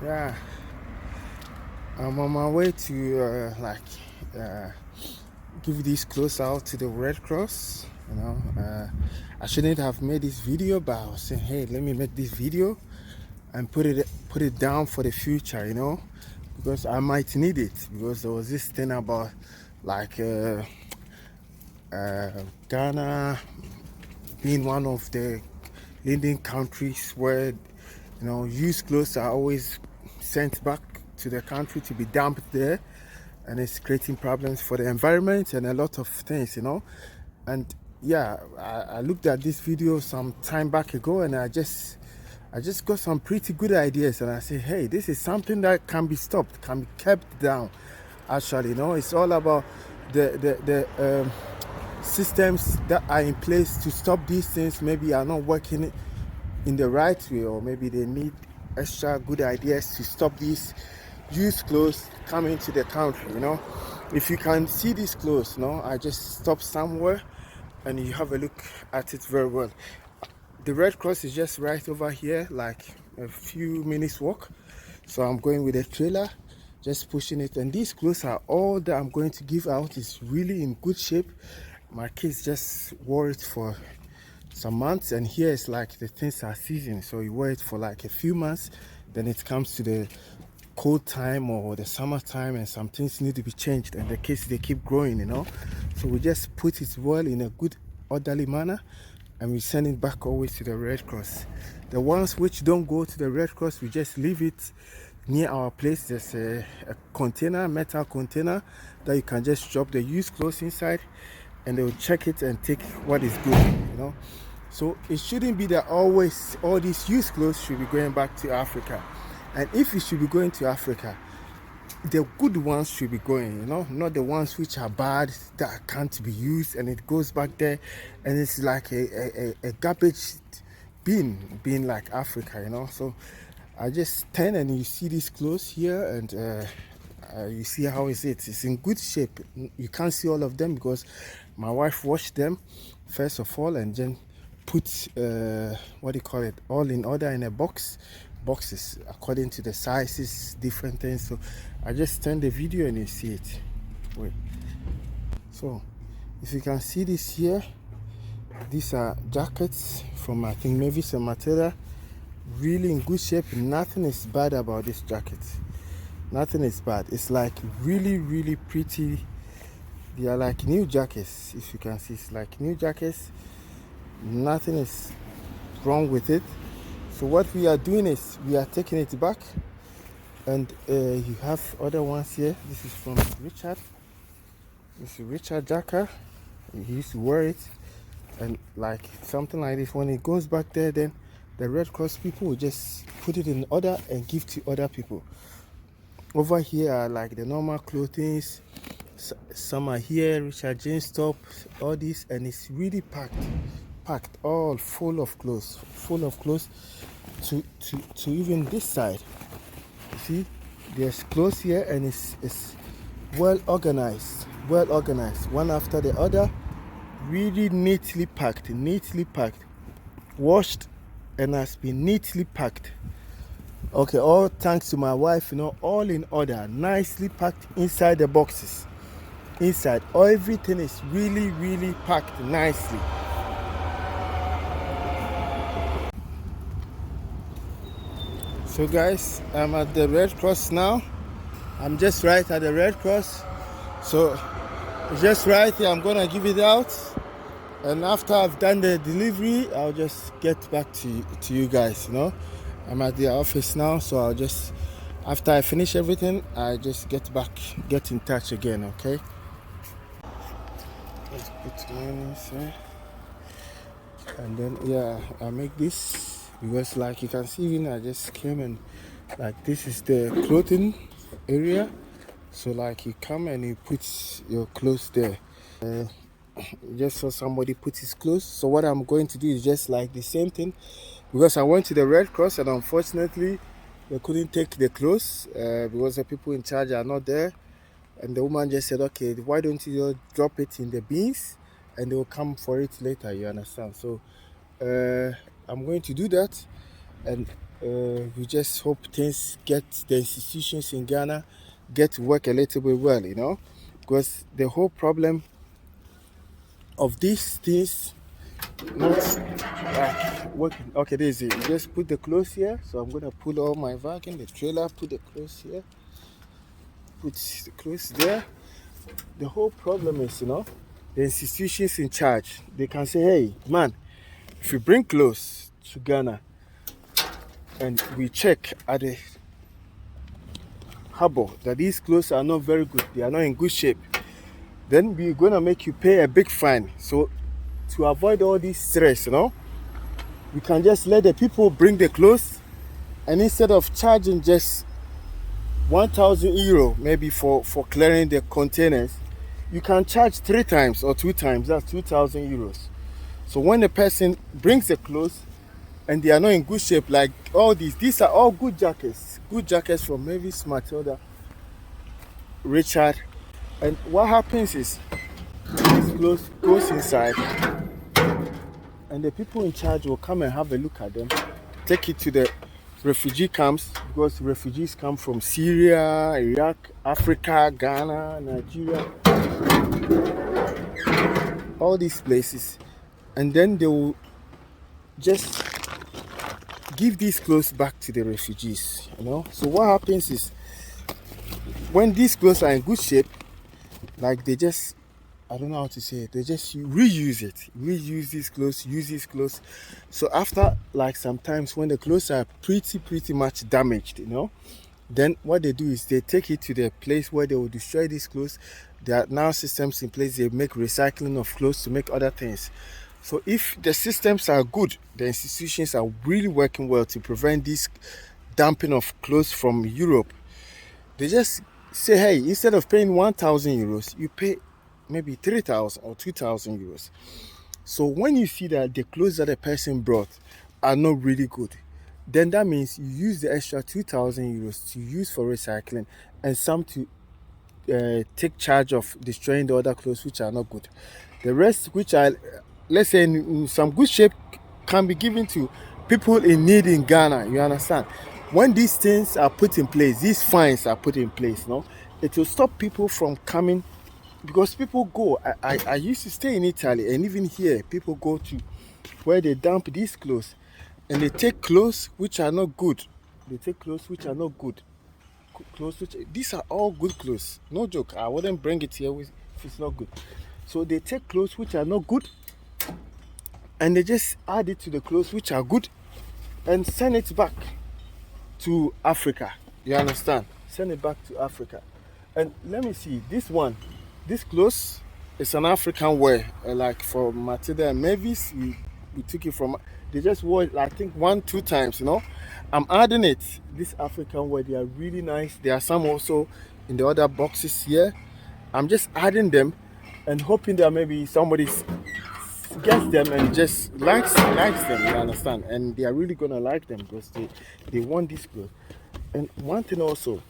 Yeah, I'm on my way to give this close out to the Red Cross. I shouldn't have made this video, but I was saying, hey, let me make this video and put it down for the future. Because I might need it. Because there was this thing about like Ghana being one of the leading countries where used clothes are always sent back to the country to be dumped there, and it's creating problems for the environment and a lot of things. And yeah, I looked at this video some time back ago, and I just got some pretty good ideas, and I said, hey, this is something that can be stopped, can be kept down. Actually, it's all about the systems that are in place to stop these things. Maybe are not working in the right way, or maybe they need extra good ideas to stop these used clothes coming to the country. If you can see these clothes, I just stop somewhere and you have a look at it very well. The Red Cross is just right over here, like a few minutes walk. So I'm going with a trailer, just pushing it, and these clothes are all that I'm going to give out. Is really in good shape. My kids just wore it for some months, and here it's like the things are season, so you wear it for like a few months, then it comes to the cold time or the summertime, and some things need to be changed, and the kids, they keep growing. So we just put it well in a good orderly manner, and we send it back always to the Red Cross. The ones which don't go to the Red Cross, we just leave it near our place. There's a container, metal container, that you can just drop the used clothes inside, and they will check it and take what is good. So it shouldn't be that always all these used clothes should be going back to Africa. And if it should be going to Africa, the good ones should be going, not the ones which are bad, that can't be used, and it goes back there, and it's like a garbage bin, being like Africa. So I just turn, and you see these clothes here, and you see how is it? It's in good shape. You can't see all of them because my wife washed them first of all, and then put what do you call it, all in order in a boxes according to the sizes, different things. So I just turn the video and you see it. Wait. So if you can see this here, these are jackets from, I think, Mavis and Matilda. Really in good shape. Nothing is bad about this jacket. Nothing is bad. It's like really pretty. They are like new jackets. If you can see, it's like new jackets. Nothing is wrong with it. So what we are doing is we are taking it back, and you have other ones here. This is from Richard. This is Richard Jacker. He used to wear it, and like something like this, when it goes back there, then the Red Cross people will just put it in order and give to other people. Over here are like the normal clothing. Some are here, Richard James top, all this, and it's really packed, all full of clothes, to even this side. You see, there's clothes here, and it's well organized, one after the other, really neatly packed, washed, and has been neatly packed. Okay, all thanks to my wife, all in order, nicely packed inside the boxes. Inside, everything is really packed nicely. So guys, I'm at the Red Cross now. I'm just right at the Red Cross. So just right here, I'm gonna give it out, and after I've done the delivery, I'll just get back to you guys. I'm at the office now, so I'll just, after I finish everything, I just get in touch again. Okay, let's put mine inside, and then yeah, I make this because, like you can see, I just came, and like this is the clothing area. So like you come and you put your clothes there. Just so somebody put his clothes. So what I'm going to do is just like the same thing, because I went to the Red Cross, and unfortunately they couldn't take the clothes because the people in charge are not there. And the woman just said, okay, why don't you drop it in the bins, and they will come for it later, you understand? So I'm going to do that, and We just hope things get the institutions in Ghana get to work a little bit well, because the whole problem of these things not working. Okay, this is it. You just put the clothes here. So I'm gonna pull all my wagon, the trailer, put the clothes here, put the clothes there. The whole problem is, the institutions in charge. They can say, hey, man, if you bring clothes to Ghana and we check at the harbor that these clothes are not very good, they are not in good shape, then we're gonna make you pay a big fine. So to avoid all this stress, we can just let the people bring the clothes, and instead of charging just 1,000 euro maybe for clearing the containers, you can charge 3 times or 2 times. That's 2,000 euros. So when the person brings the clothes and they are not in good shape, like all these are all good jackets from Mavis, Matilda, Richard. And what happens is this clothes goes inside, and the people in charge will come and have a look at them, take it to the refugee camps, because refugees come from Syria, Iraq, Africa, Ghana, Nigeria, all these places. And then they will just give these clothes back to the refugees, So what happens is, when these clothes are in good shape, like they just, I don't know how to say it, they just reuse these clothes, use these clothes. So after, like, sometimes when the clothes are pretty much damaged, then what they do is they take it to the place where they will destroy these clothes. There are now systems in place. They make recycling of clothes to make other things. So if the systems are good, the institutions are really working well to prevent this dumping of clothes from Europe. They just say, hey, instead of paying 1,000 euros, you pay maybe 3,000 or 2,000 euros. So when you see that the clothes that a person brought are not really good, then that means you use the extra 2,000 euros to use for recycling, and some to take charge of destroying the other clothes which are not good. The rest, which are, let's say, in some good shape, can be given to people in need in Ghana. You understand? When these things are put in place, these fines are put in place, it will stop people from coming, because people go. I used to stay in Italy, and even here, people go to where they dump these clothes, and they take clothes which are not good. These are all good clothes. No joke. I wouldn't bring it here if it's not good. So they take clothes which are not good, and they just add it to the clothes which are good, and send it back to Africa. You understand? Send it back to Africa. And let me see, this clothes is an African wear, like for Matilda and Mavis. We took it from, they just wore it, I think 1-2 times, I'm adding it, this African wear. They are really nice. There are some also in the other boxes here. I'm just adding them and hoping that maybe somebody gets them and just likes them, you understand? And they are really gonna like them, because they want this clothes. And one thing also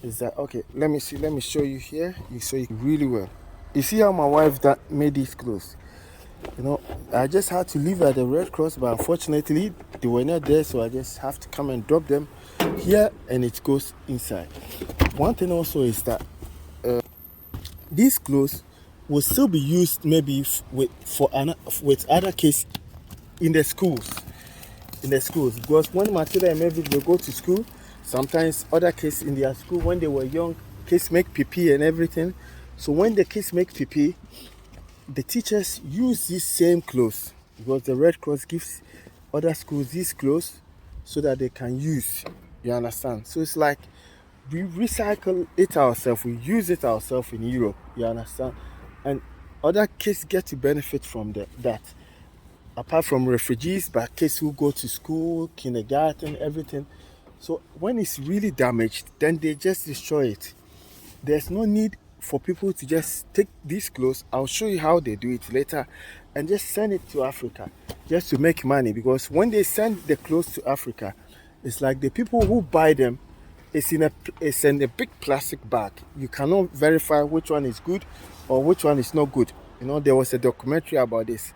is that, okay, let me show you here. You saw it really well. You see how my wife that made these clothes? I just had to leave at the Red Cross, but unfortunately they were not there, so I just have to come and drop them here, and it goes inside. One thing also is that these clothes will still be used maybe with other kids in the schools. Because when Matilda and Mavis will go to school, sometimes other kids in their school, when they were young, kids make PP and everything. So when the kids make PP, the teachers use these same clothes, because the Red Cross gives other schools these clothes so that they can use. You understand? So it's like we recycle it ourselves, we use it ourselves in Europe. You understand? And other kids get to benefit from that. Apart from refugees, but kids who go to school, kindergarten, everything. So when it's really damaged, then they just destroy it. There's no need for people to just take these clothes. I'll show you how they do it later, and just send it to Africa just to make money. Because when they send the clothes to Africa, it's like the people who buy them, it's in a big plastic bag. You cannot verify which one is good or which one is not good. There was a documentary about this.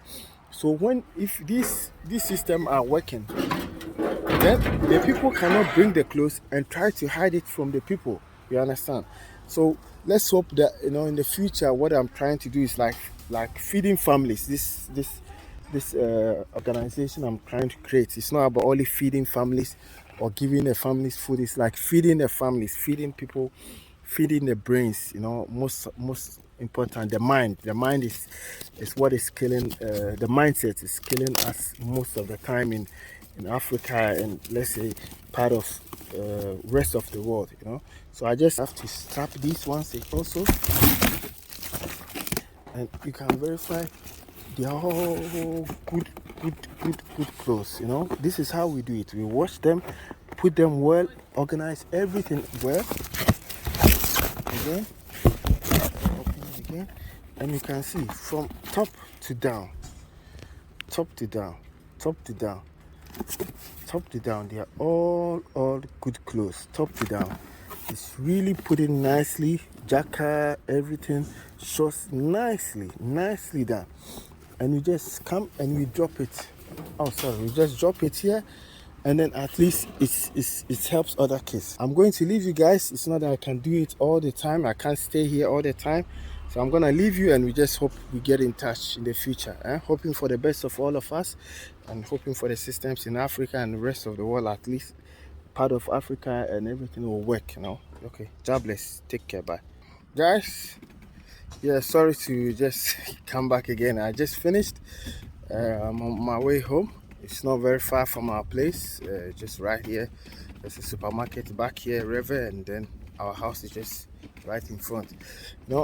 So if these systems are working, then the people cannot bring the clothes and try to hide it from the people. You understand? So let's hope that in the future, what I'm trying to do is like feeding families. This organization I'm trying to create. It's not about only feeding families or giving the families food. It's like feeding the families, feeding people, feeding the brains. Most important, the mind. The mind is what is killing. The mindset is killing us most of the time in Africa and, let's say, part of rest of the world. So I just have to strap these ones also, and you can verify they are all good clothes. This is how we do it. We wash them, put them well, organize everything well. Again, open it again, and you can see from top to down, top to down, top to down, top to down. They are all good clothes, top to down. It's really put in nicely, jacket, everything, shorts nicely done. And you just come and you drop it. Oh, sorry, you just drop it here, and then at least it helps other kids. I'm going to leave you guys. It's not that I can do it all the time. I can't stay here all the time. So I'm gonna leave you, and we just hope we get in touch in the future. Hoping for the best of all of us, and hoping for the systems in Africa and the rest of the world, at least part of Africa, and everything will work. Okay, God bless. Take care. Bye, guys. Yeah, sorry to just come back again. I just finished. I'm on my way home. It's not very far from our place, just right here. There's a supermarket back here, river, and then our house is just right in front.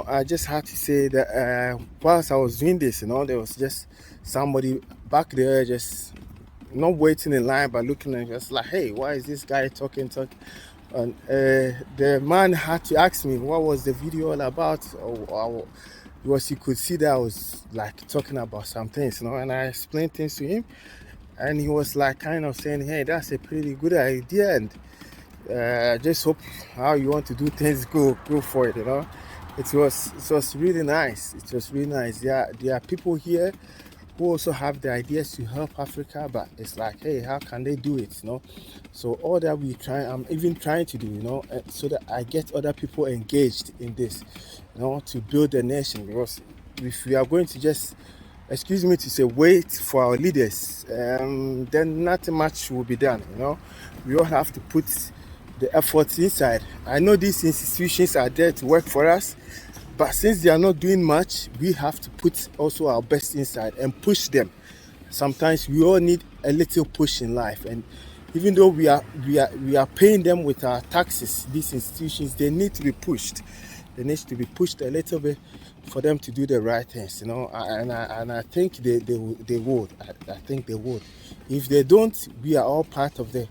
I just had to say that whilst I was doing this, there was just somebody back there just not waiting in line, but looking and just like, hey, why is this guy talking? And the man had to ask me what was the video all about, because you could see that I was like talking about some things, and I explained things to him, and he was like kind of saying, hey, that's a pretty good idea, and just hope how you want to do things, go for it. It was really nice. It was really nice. There are people here who also have the ideas to help Africa, but it's like, hey, how can they do it? So all that I'm even trying to do, so that I get other people engaged in this, to build a nation. Because if we are going to just, excuse me to say, wait for our leaders, then nothing much will be done. We all have to put the efforts inside. I know these institutions are there to work for us, but since they are not doing much, we have to put also our best inside and push them. Sometimes we all need a little push in life, and even though we are paying them with our taxes, these institutions, they need to be pushed. They need to be pushed a little bit for them to do the right things, and I think they would. I think they would. If they don't, we are all part of the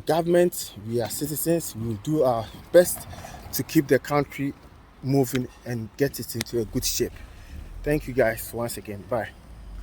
government. We are citizens. We will do our best to keep the country moving and get it into a good shape. Thank you guys once again. Bye.